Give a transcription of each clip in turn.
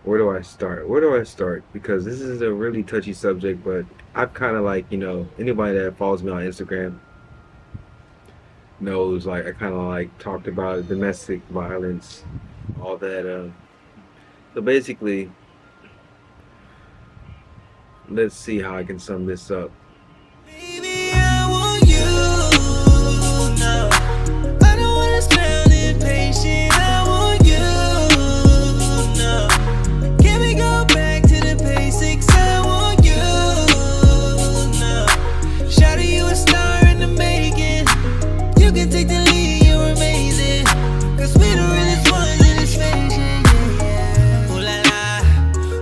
Where do I start? Where do I start? Because this is a really touchy subject, but I've kind of like, anybody that follows me on Instagram knows like I kind of like talked about domestic violence, all that. So basically, let's see how I can sum this up. Baby, I want you now. I don't wanna sound impatient. I want you now. Can we go back to the basics? I want you now. Shawty, you a star in the making. You can take the lead, you're amazing. 'Cause we the realest ones in this nation, yeah, yeah. Ooh la la,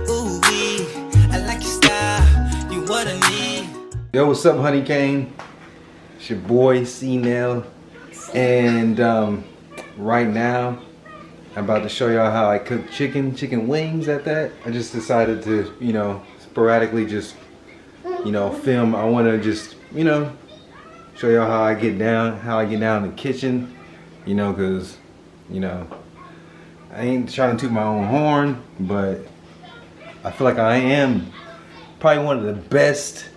ooh wee. I like your style, you what I need. Yo, what's up, Honey Cane? It's your boy C-Nell, and right now I'm about to show y'all how I cook chicken wings at that. I just decided to, sporadically just, film. I want to just, show y'all how I get down, in the kitchen, cause, I ain't trying to toot my own horn, but I feel like I am probably one of the best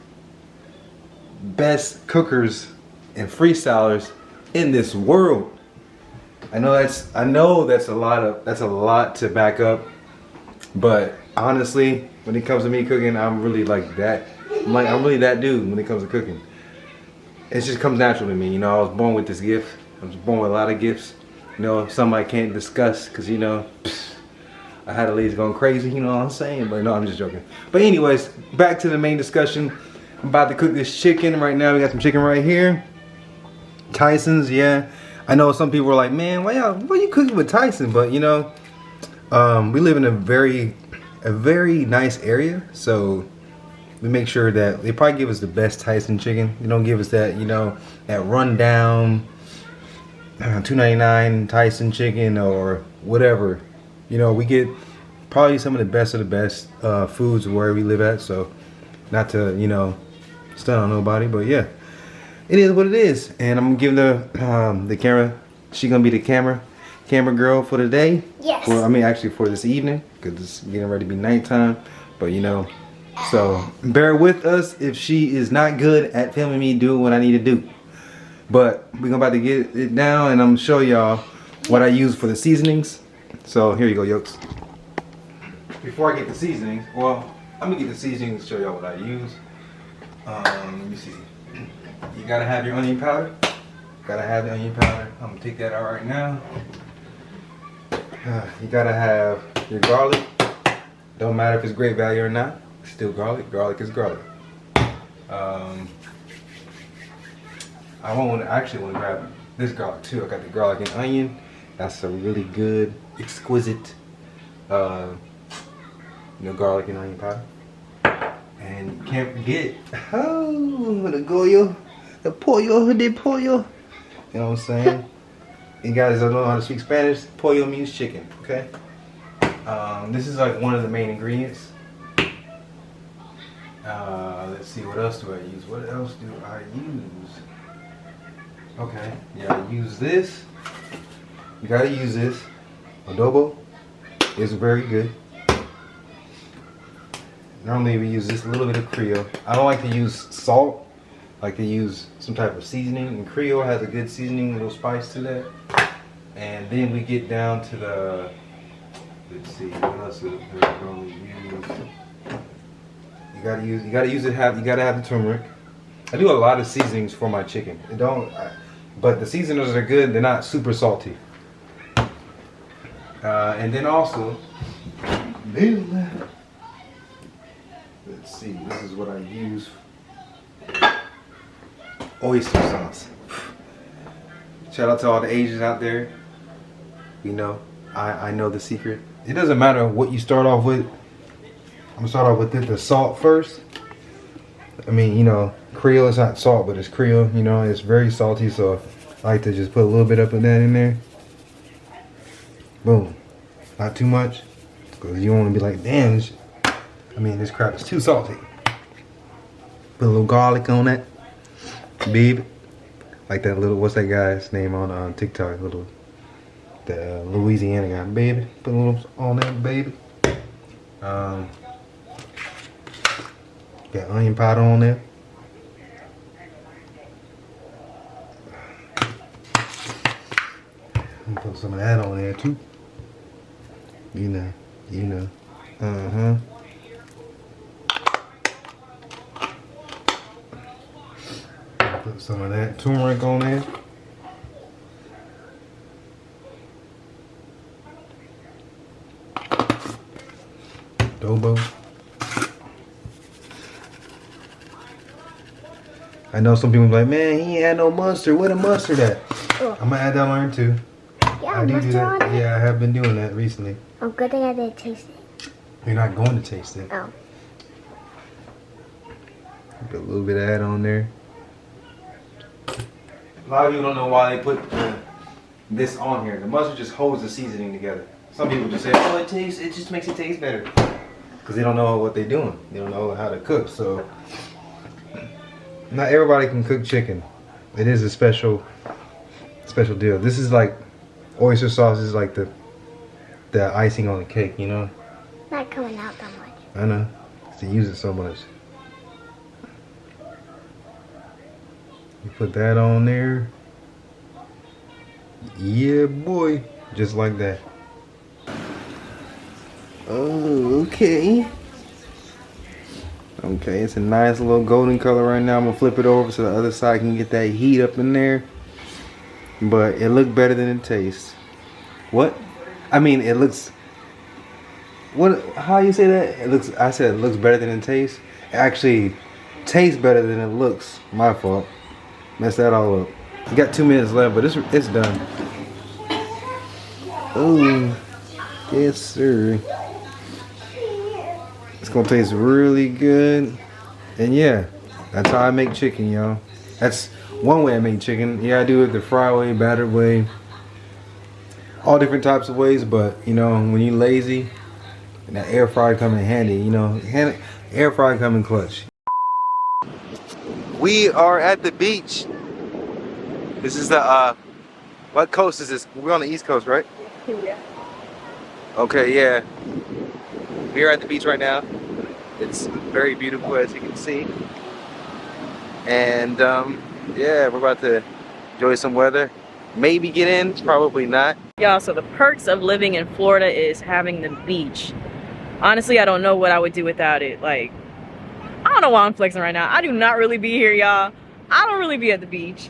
cookers and freestylers in this world. I know that's a lot to back up, but honestly, when it comes to me cooking, I'm really like that. I'm really that dude when it comes to cooking. It just comes natural to me. I was born with this gift. I was born with a lot of gifts. Some I can't discuss because I had the ladies going crazy, you know what I'm saying? But no, I'm just joking. But anyways, back to the main discussion. I'm about to cook this chicken right now. We got some chicken right here. Tyson's, yeah. I know some people are like, man, why you cooking with Tyson? But we live in a very nice area, so we make sure that they probably give us the best Tyson chicken. They don't give us that, that rundown $2.99 Tyson chicken or whatever. We get probably some of the best foods where we live at. So not to, stun on nobody, but yeah, it is what it is. And I'm gonna give the camera. She gonna be the camera girl for the day. Yes. Well, I mean actually for this evening, because it's getting ready to be nighttime. But so bear with us if she is not good at filming me doing what I need to do. But we're about to get it down, and I'm gonna show y'all what I use for the seasonings. So here you go, yolks. Before I get the seasonings, well, I'm gonna get the seasonings to show y'all what I use. Let me see. You gotta have your onion powder. Gotta have the onion powder. I'm gonna take that out right now. You gotta have your garlic. Don't matter if it's great value or not. Still garlic. Garlic is garlic. I actually want to grab this garlic too. I got the garlic and onion. That's a really good, exquisite, garlic and onion powder. And you can't forget, the goyo, the pollo, the pollo. You know what I'm saying? You guys don't know how to speak Spanish. Pollo means chicken, okay? This is like one of the main ingredients. Let's see, what else do I use? What else do I use? Okay, yeah, I use this. You gotta use this. Adobo is very good. Normally we use this little bit of Creole. I don't like to use salt. I like to use some type of seasoning. And Creole has a good seasoning, a little spice to that. And then we get down to the, let's see, what else do we normally use? You gotta have the turmeric. I do a lot of seasonings for my chicken. But the seasonings are good. They're not super salty. And then also, let's see, this is what I use. Oyster sauce. Shout out to all the Asians out there. I know the secret. It doesn't matter what you start off with. I'm gonna start off with the salt first. I mean, Creole is not salt, but it's Creole. It's very salty, so I like to just put a little bit of that in there. Boom. Not too much, because you don't want to be like, damn, this crap is too salty. Put a little garlic on that, babe. Like that little, what's that guy's name on TikTok? The Louisiana guy, baby. Put a little on that, baby. Got onion powder on there. Put some of that on there too. You know. Uh-huh. Put some of that turmeric on there. Adobo. I know some people be like, man, he ain't had no mustard. Where the mustard at? Oh. I'm gonna add that on too. Yeah, I do mustard that. on it? Yeah, I have been doing that recently. Oh, good thing I didn't taste it. You're not going to taste it. Oh. Put a little bit of that on there. A lot of people don't know why they put this on here. The mustard just holds the seasoning together. Some people just say, oh, it just makes it taste better. Because they don't know what they're doing. They don't know how to cook. So, not everybody can cook chicken. It is a special deal. This is like, oyster sauce is like the icing on the cake, you know? Not coming out that much. I know. To use it so much. You put that on there. Yeah, boy. Just like that. Oh, okay. Okay, it's a nice little golden color right now. I'm gonna flip it over so the other side can get that heat up in there. But it looked better than it tastes. What? I mean, it looks. What? How you say that? It looks. I said it looks better than it tastes. It actually tastes better than it looks. My fault. Messed that all up. We got 2 minutes left, but it's done. Oh, yes, sir. It's gonna taste really good. And yeah, that's how I make chicken, y'all. That's one way I make chicken. Yeah, I do it the fry way, battered way, all different types of ways. But you know, when you're lazy, and that air fryer come in handy. You know, air fryer come in clutch. We are at the beach. This is the what coast is this? We're on the East Coast, right? Yeah. Okay, yeah. We're at the beach right now. It's very beautiful, as you can see. And yeah, we're about to enjoy some weather. Maybe get in, probably not. Y'all, so the perks of living in Florida is having the beach. Honestly, I don't know what I would do without it. Like, I don't know why I'm flexing right now. I do not really be here, y'all. I don't really be at the beach.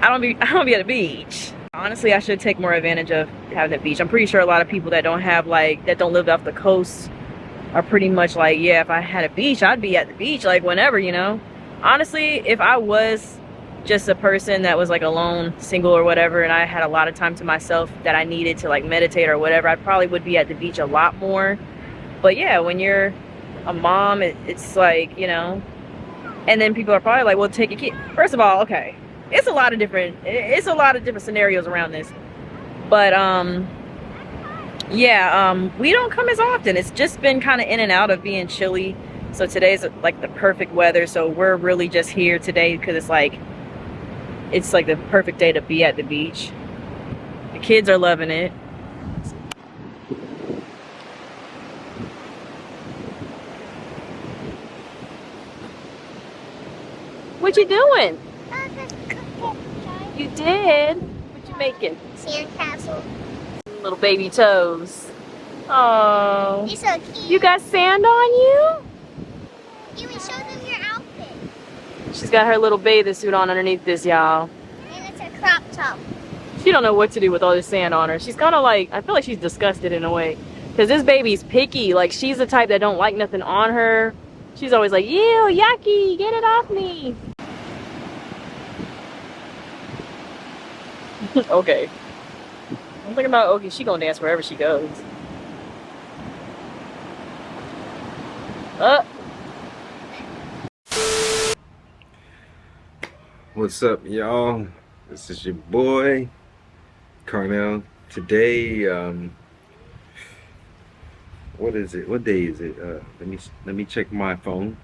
I don't be at the beach. Honestly, I should take more advantage of having the beach. I'm pretty sure a lot of people that don't have that don't live off the coast are pretty much like, yeah, if I had a beach, I'd be at the beach like whenever, you know. Honestly, if I was just a person that was like alone, single or whatever, and I had a lot of time to myself that I needed to like meditate or whatever, I probably would be at the beach a lot more. But yeah, when you're a mom, it's like, you know, and then people are probably like, well, take a kid. First of all, okay, it's a lot of different scenarios around this, but yeah, we don't come as often. It's just been kind of in and out of being chilly. So today's like the perfect weather, so we're really just here today because it's like the perfect day to be at the beach. The kids are loving it. What you doing? You did? What you making? Sandcastle. Little baby toes. Oh. You're so cute. You got sand on you? You can show them your outfit. She's got her little bathing suit on underneath this, y'all. And it's a crop top. She don't know what to do with all this sand on her. She's kind of like, I feel like she's disgusted in a way. Because this baby's picky. Like, she's the type that don't like nothing on her. She's always like, ew, yucky, get it off me. Okay. I'm thinking about, okay, she gonna dance wherever she goes. What's up, y'all? This is your boy, Carnell. Today, what is it? What day is it? Let me check my phone.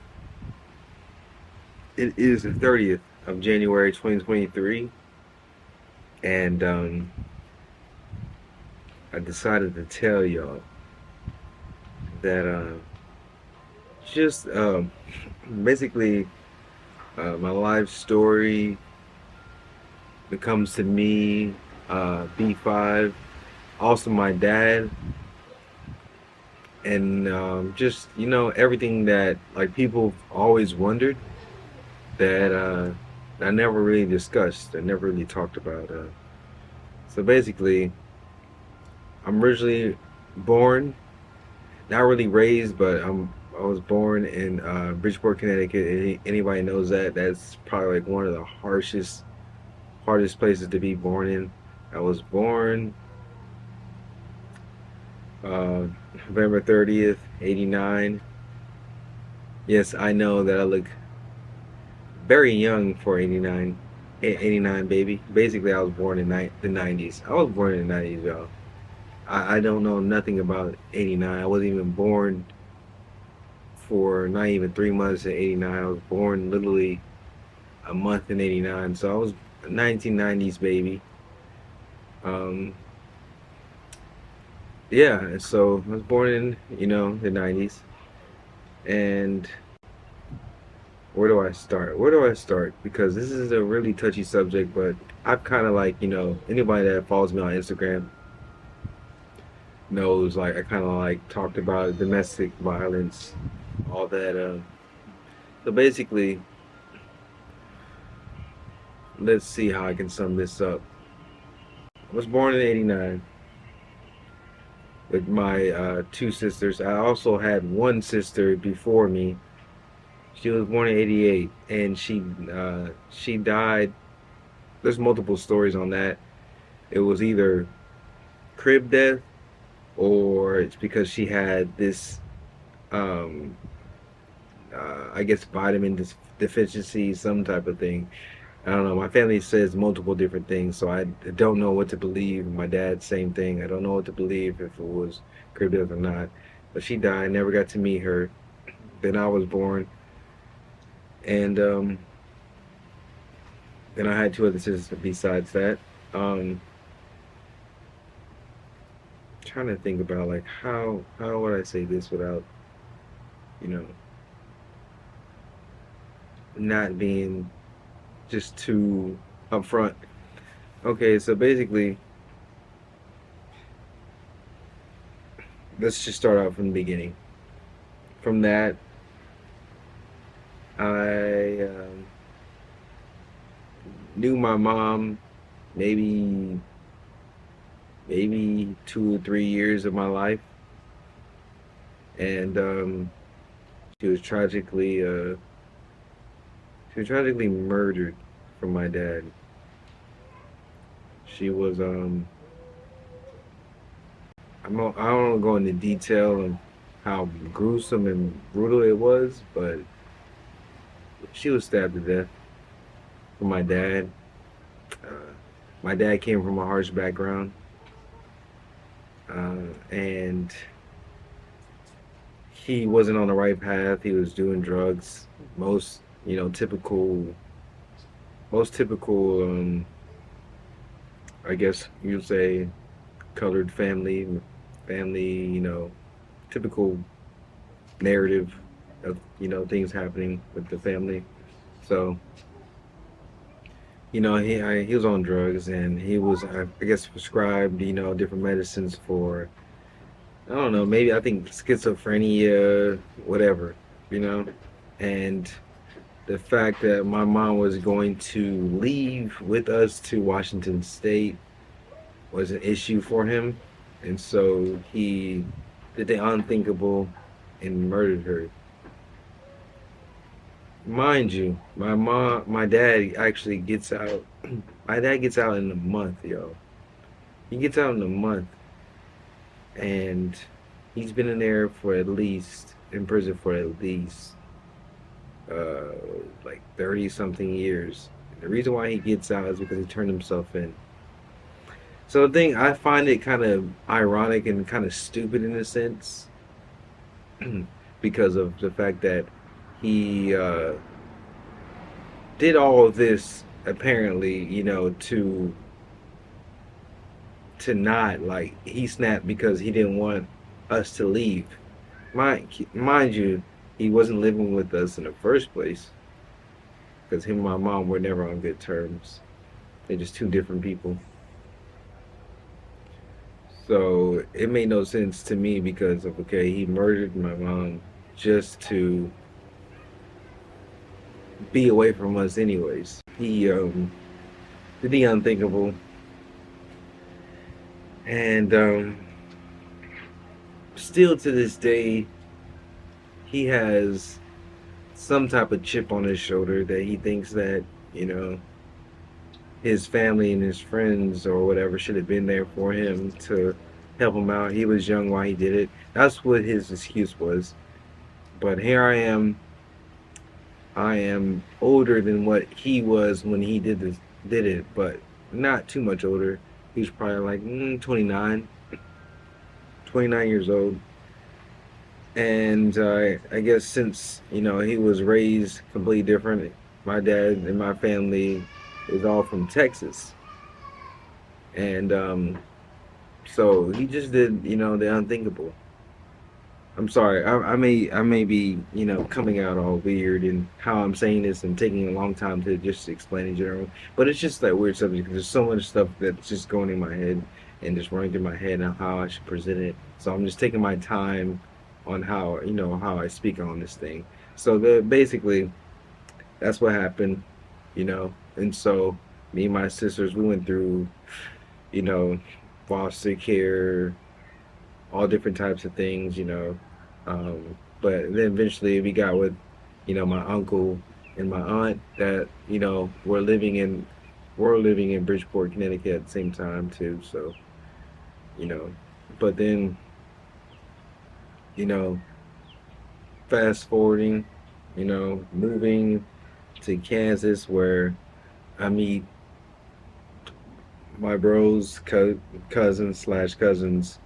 It is the 30th of January, 2023, and I decided to tell y'all that just basically my life story that comes to me, B5, also my dad, and just everything that like people always wondered that I never really discussed, I never really talked about. So basically, I'm originally born, not really raised, but I was born in Bridgeport, Connecticut. Anybody knows that? That's probably like one of the hardest places to be born in. I was born uh, November 30th, 89. Yes, I know that I look very young for 89. 89, baby. Basically, I was born in the 90s. I was born in the 90s, y'all. I don't know nothing about 89. I wasn't even born for not even 3 months in 89. I was born literally a month in 89. So I was 1990s baby. Um, yeah, so I was born in, the 90s. And where do I start? Where do I start? Because this is a really touchy subject, but I've kind of like, anybody that follows me on Instagram knows like I kind of like talked about domestic violence, all that. So basically, let's see how I can sum this up. I was born in '89 with my two sisters. I also had one sister before me. She was born in '88, and she died. There's multiple stories on that. It was either crib death or it's because she had this, um, I guess, deficiency, some type of thing. I don't know. My family says multiple different things, so I don't know what to believe. My dad, same thing. I don't know what to believe if it was crib death or not. But she died. Never got to meet her. Then I was born, and then I had two other sisters besides that. Um, Trying to think about like how would I say this without you know not being just too upfront. Okay, so basically, let's just start out from the beginning. From that, I knew my mom maybe 2 or 3 years of my life, and she was tragically murdered from my dad. She was I don't want to go into detail of how gruesome and brutal it was, but she was stabbed to death from my dad. Uh, my dad came from a harsh background, and he wasn't on the right path. He was doing drugs. Most, typical, I guess you'd say, colored family, typical narrative of things happening with the family. So he was on drugs, and he was, I guess, prescribed different medicines for, I don't know, maybe I think schizophrenia, whatever, you know, and the fact that my mom was going to leave with us to Washington State was an issue for him, and so he did the unthinkable and murdered her. Mind you, my dad actually gets out. My dad gets out in a month, yo. He gets out in a month, and he's been in prison for at least uh, like 30 something years. The reason why he gets out is because he turned himself in. So the thing, I find it kind of ironic and kind of stupid in a sense, because of the fact that he did all of this apparently, to not, like, he snapped because he didn't want us to leave. mind you, he wasn't living with us in the first place because him and my mom were never on good terms. They're just two different people. So it made no sense to me because of okay, he murdered my mom just to be away from us anyways. He did the unthinkable and still to this day he has some type of chip on his shoulder that he thinks that, you know, his family and his friends or whatever should have been there for him to help him out. He was young while he did it. That's what his excuse was. But here I am older than what he was when he did it, but not too much older. He was probably like 29 years old. And I guess since he was raised completely different, my dad and my family is all from Texas, and so he just did the unthinkable. I'm sorry. I may be coming out all weird and how I'm saying this and taking a long time to just explain in general. But it's just that weird subject because there's so much stuff that's just going in my head and just running through my head and how I should present it. So I'm just taking my time on how I speak on this thing. So basically that's what happened. And so me and my sisters we went through you know foster care, all different types of things. But then eventually we got with, my uncle and my aunt that, were living in Bridgeport, Connecticut at the same time too. So, you know, but then, you know, fast forwarding, moving to Kansas where I meet my bros, cousins slash cousins,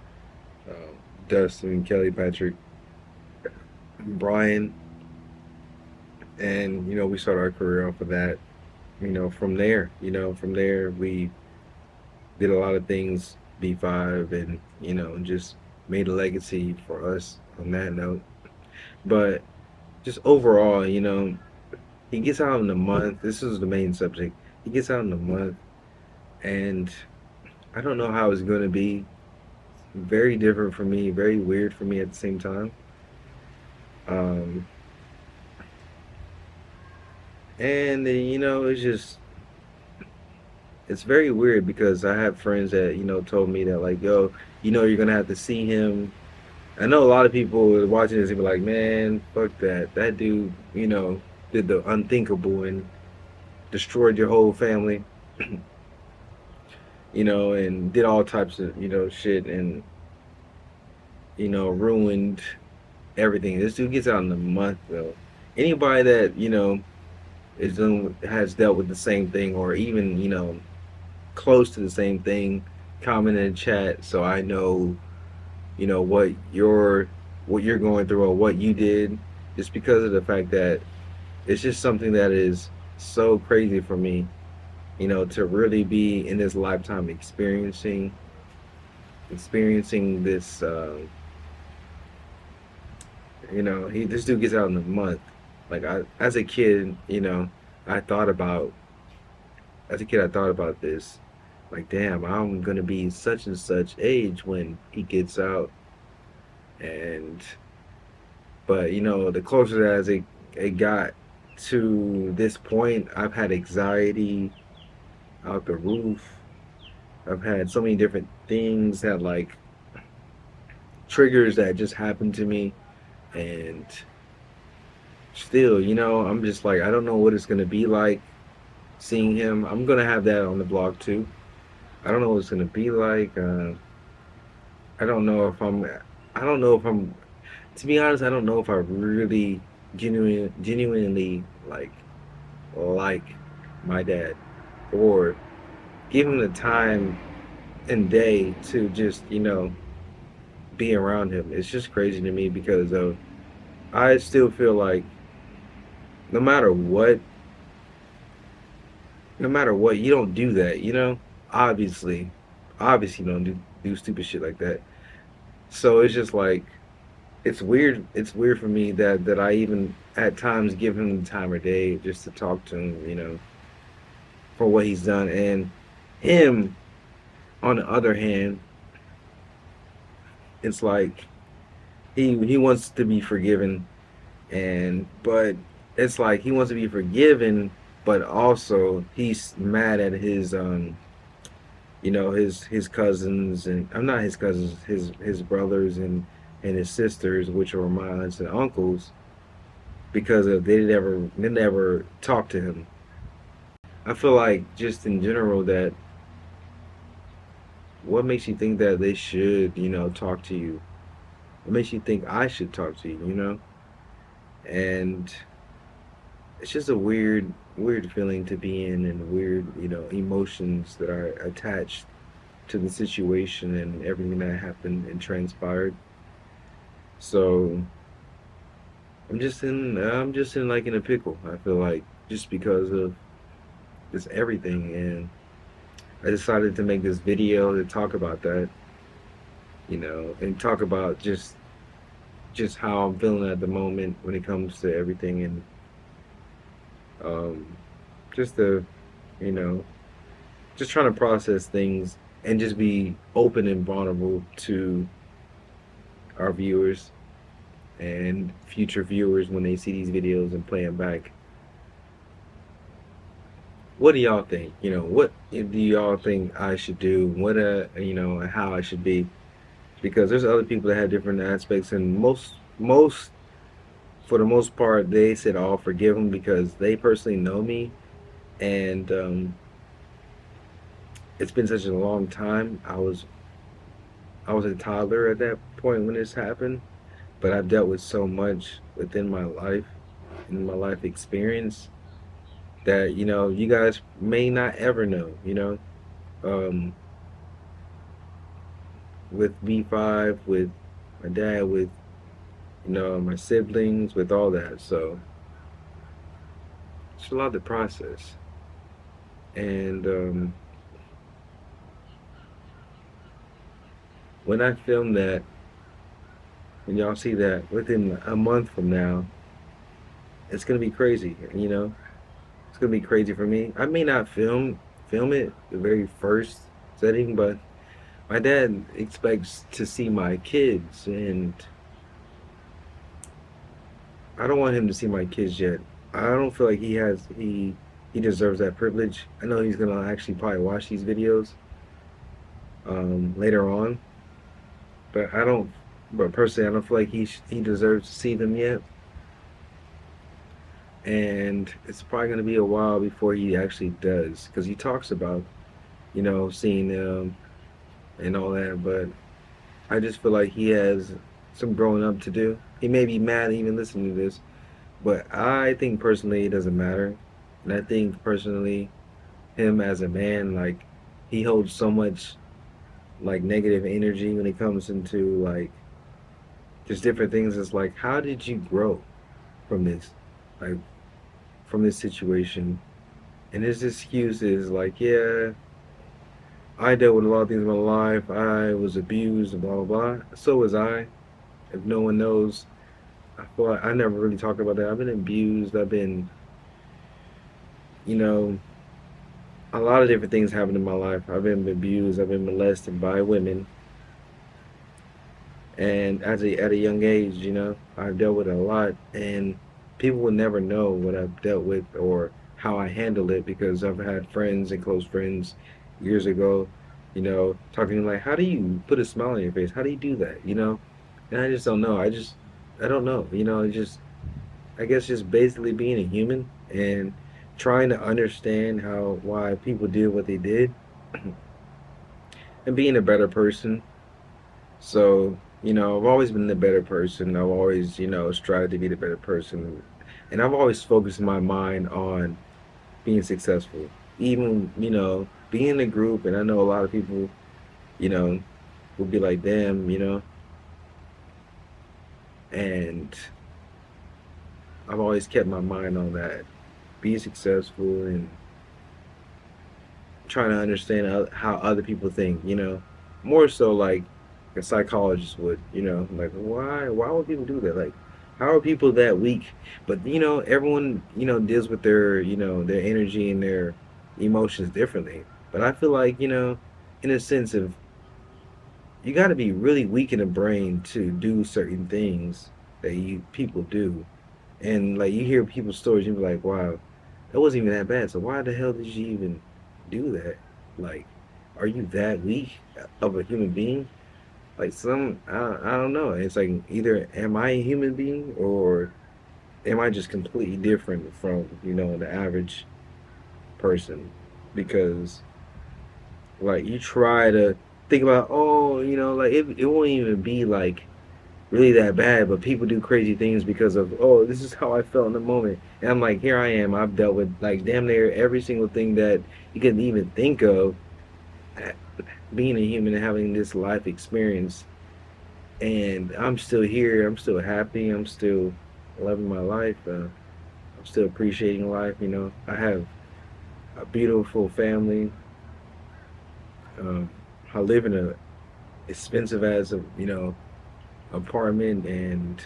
Dustin, Kelly, Patrick, Brian, and we start our career off of that. From there we did a lot of things B5 and just made a legacy for us on that note. But just overall, he gets out in a month. This is the main subject. He gets out in a month, and I don't know how it's going to be. Very different for me, very weird for me at the same time. Um, and it's very weird because I have friends that told me that like, yo, you're gonna have to see him. I know a lot of people watching this and be like, man, fuck that. That dude, did the unthinkable and destroyed your whole family, and did all types of shit and ruined everything. This dude gets out in a month though. Anybody that has dealt with the same thing or even close to the same thing, comment in the chat so I know what you're going through or what you did. Just because of the fact that it's just something that is so crazy for me, to really be in this lifetime experiencing this. This dude gets out in a month. Like as a kid, I thought about I thought about this. Like, damn, I'm gonna be such and such age when he gets out, and but the closer as it got to this point, I've had anxiety out the roof. I've had so many different things that like triggers that just happened to me, and still, I'm just like I don't know what it's gonna be like seeing him. I'm gonna have that on the blog too. I don't know what it's gonna be like. I don't know if I'm. I don't know if I'm. To be honest, I don't know if I really genuinely like my dad, or give him the time and day to just be around him. It's just crazy to me because of I still feel like no matter what, you don't do that. Obviously, you don't do stupid shit like that. So it's just like it's weird. It's weird for me that I even at times give him the time of day just to talk to him, for what he's done. And him, on the other hand, it's like he wants to be forgiven, and but it's like he wants to be forgiven, but also he's mad at his cousins, and I'm not his cousins, his brothers and his sisters, which are my aunts and uncles, because they never talked to him. I feel like just in general that what makes you think that they should, talk to you? What makes you think I should talk to you, And it's just a weird feeling to be in, and weird, emotions that are attached to the situation and everything that happened and transpired. So I'm just in like in a pickle. I feel like just because of this everything, and I decided to make this video to talk about that, and talk about just how I'm feeling at the moment when it comes to everything, and um, just to, you know, just trying to process things and just be open and vulnerable to our viewers and future viewers when they see these videos and play them back. What do y'all think? What do y'all think I should do? How I should be? Because there's other people that have different aspects, and most for the most part, they said I'll forgive them because they personally know me, and it's been such a long time. I was a toddler at that point when this happened, but I've dealt with so much within my life, in my life experience, that you guys may not ever know. Um, with V5, with my dad, with my siblings, with all that. So it's a lot to process. And when I film that, when y'all see that within a month from now, it's gonna be crazy. It's gonna be crazy for me. I may not film it the very first setting, but my dad expects to see my kids, and I don't want him to see my kids yet. I don't feel like he deserves that privilege. I know he's gonna actually probably watch these videos later on, but I don't. But personally, I don't feel like he deserves to see them yet, and it's probably gonna be a while before he actually does, because he talks about seeing them and all that. But I just feel like he has some growing up to do. He may be mad even listening to this, but I think personally it doesn't matter. And I think personally, him as a man, like, he holds so much like negative energy when it comes into like just different things. It's like, how did you grow from this? Like, from this situation? And his excuse is like, yeah, I dealt with a lot of things in my life. I was abused and blah blah blah. So was I. If no one knows, I feel like I never really talked about that. I've been abused. I've been, you know, a lot of different things happened in my life. I've been abused. I've been molested by women, and at a young age, I've dealt with it a lot, and people will never know what I've dealt with or how I handle it, because I've had friends and close friends years ago, talking like, how do you put a smile on your face? How do you do that? And I just don't know. I don't know. It's just, I guess, just basically being a human and trying to understand why people did what they did, and being a better person. So, I've always been the better person. I've always, strived to be the better person. And I've always focused my mind on being successful. Even, being in a group, and I know a lot of people, you know, will be like, damn, and I've always kept my mind on that. Be successful and trying to understand how other people think, more so like a psychologist would, like why would people do that? Like, how are people that weak? But everyone, deals with their energy and their emotions differently. But I feel like, in a sense of you got to be really weak in the brain to do certain things that you people do. And like you hear people's stories, you be like, wow, that wasn't even that bad. So why the hell did you even do that? Like, are you that weak of a human being? Like I don't know. It's like either am I a human being or am I just completely different from the average person? Because like you try to think about, oh, like it won't even be like really that bad, but people do crazy things because of, oh, this is how I felt in the moment. And I'm like, here I am. I've dealt with like damn near every single thing that you can even think of, being a human and having this life experience. And I'm still here. I'm still happy. I'm still loving my life. I'm still appreciating life. I have a beautiful family. Um, I live in a expensive as a apartment, and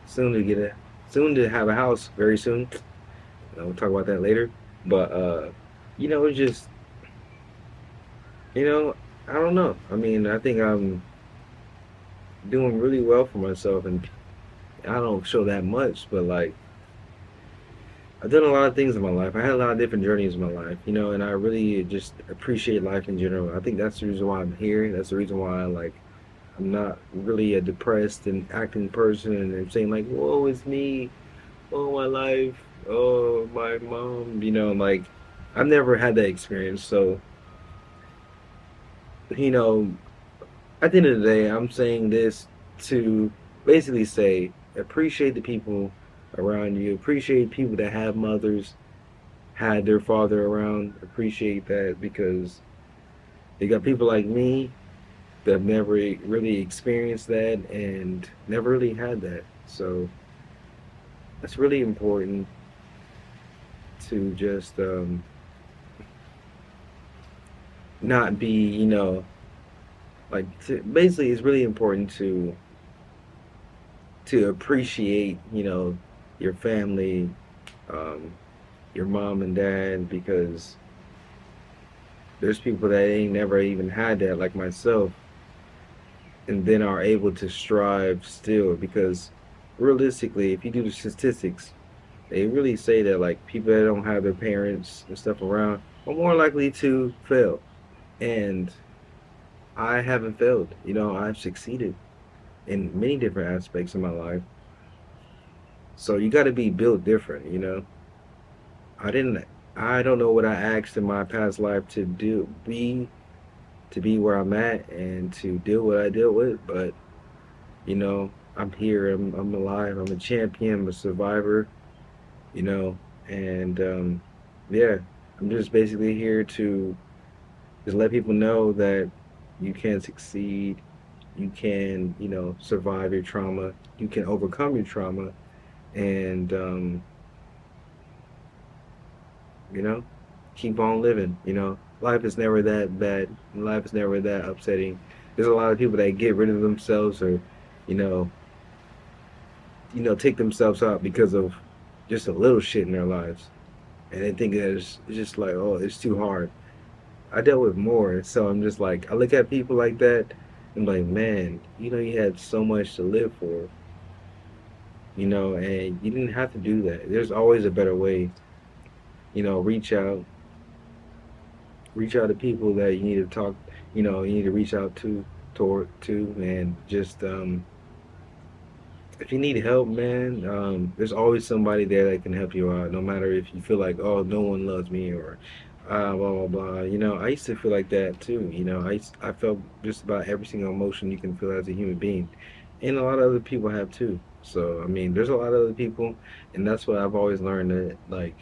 soon to get a soon to have a house very soon. We'll talk about that later. But it's just you know, I don't know. I mean, I think I'm doing really well for myself, and I don't show that much, but like I've done a lot of things in my life. I had a lot of different journeys in my life, and I really just appreciate life in general. I think that's the reason why I'm here. That's the reason why I'm not really a depressed and acting person and saying like, "Whoa, it's me. Oh, my life. Oh, my mom." Like I've never had that experience. So, you know, at the end of the day, I'm saying this to basically say appreciate the people around you. Appreciate people that have mothers, had their father around. Appreciate that because you got people like me that have never really experienced that and never really had that. So it's really important to just not be, basically it's really important to appreciate, your family, um, your mom and dad, because there's people that ain't never even had that, like myself, and then are able to strive still. Because realistically, if you do the statistics, they really say that like people that don't have their parents and stuff around are more likely to fail. And I haven't failed. I've succeeded in many different aspects of my life. So you got to be built different. I didn't. I don't know what I asked in my past life to be where I'm at and to deal what I deal with. But I'm here. I'm alive. I'm a champion. I'm a survivor. You know, and yeah, I'm just basically here to just let people know that you can succeed. You can, survive your trauma. You can overcome your trauma, and you know, keep on living. Life is never that bad. Life is never that upsetting. There's a lot of people that get rid of themselves or, you know, take themselves out because of just a little shit in their lives, and they think that it's just like, oh, it's too hard. I dealt with more, so I'm just like, I look at people like that, and I'm like, man, you had so much to live for, and you didn't have to do that. There's always a better way. Reach out, to people that you need to talk, you need to reach out to, and just if you need help, man, there's always somebody there that can help you out. No matter if you feel like, oh, no one loves me or blah blah blah. I used to feel like that too. I felt just about every single emotion you can feel as a human being, and a lot of other people have too. So I mean, there's a lot of other people, and that's what I've always learned, that like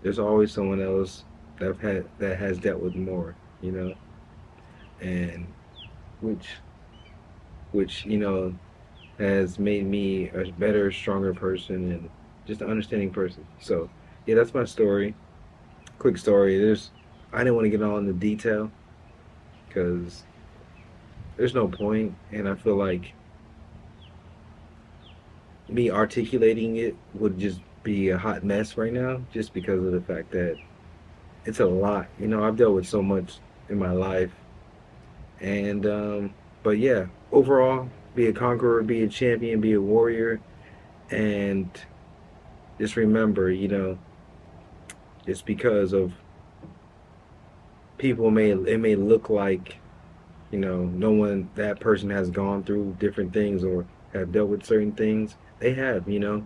there's always someone else that has dealt with more. And which has made me a better, stronger person and just an understanding person. So, yeah, that's my story. Quick story. I didn't want to get all into detail because there's no point, and I feel like me articulating it would just be a hot mess right now, just because of the fact that it's a lot. You know, I've dealt with so much in my life, and but yeah, overall, be a conqueror, be a champion, be a warrior, and just remember, you know, just because of people may it may look like, you know, no one that person has gone through different things or have dealt with certain things. They have, you know.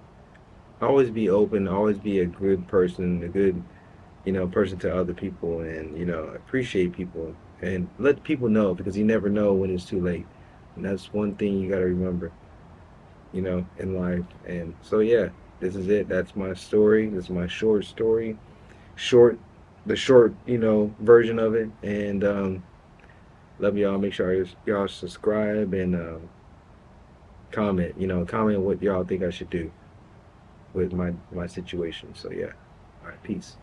Always be open, always be a good person, a good, you know, person to other people, and, you know, appreciate people and let people know, because you never know when it's too late. And that's one thing you got to remember, you know, in life. And so, yeah, this is it. That's my story. This is my short story. Short, the short, you know, version of it. And love y'all. Make sure y'all subscribe and comment, you know, comment what y'all think I should do with my situation. So, yeah. All right, peace.